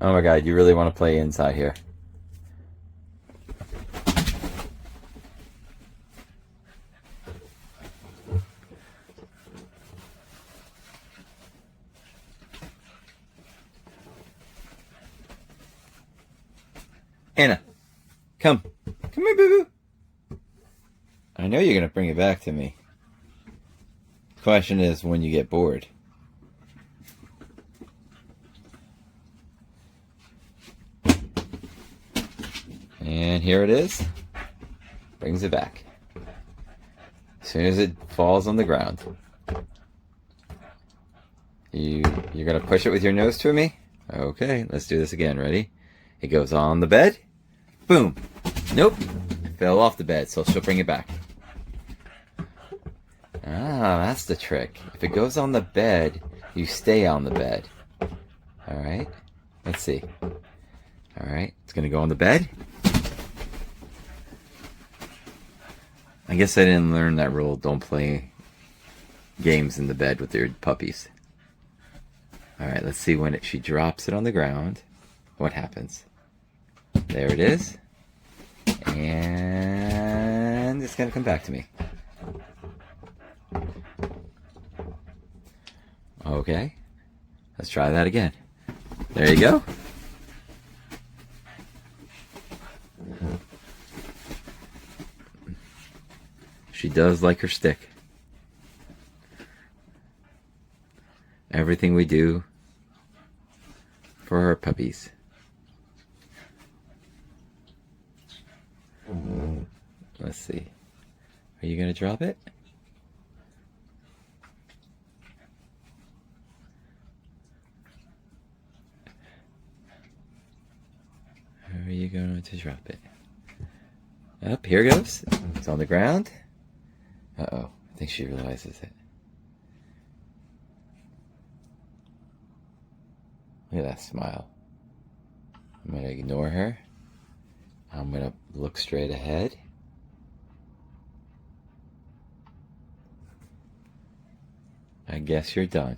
Oh my god, you really want to play inside here. Anna, come. Come here, boo-boo. I know you're going to bring it back to me. Question is when you get bored. And here it is. Brings it back. As soon as it falls on the ground. You're going to push it with your nose to me? Okay, let's do this again. Ready? It goes on the bed. Boom. Nope. It fell off the bed, so she'll bring it back. Ah, that's the trick. If it goes on the bed, you stay on the bed. Alright. Let's see. Alright. It's going to go on the bed. I guess I didn't learn that rule. Don't play games in the bed with your puppies. Alright, let's see when she drops it on the ground. What happens? There it is. And it's going to come back to me. Okay. Let's try that again. There you go. She does like her stick. Everything we do for our puppies. Let's see. Are you going to drop it? How are you going to drop it? Up, here goes. It's on the ground. Uh-oh. I think she realizes it. Look at that smile. I'm going to ignore her. I'm going to look straight ahead. I guess you're done.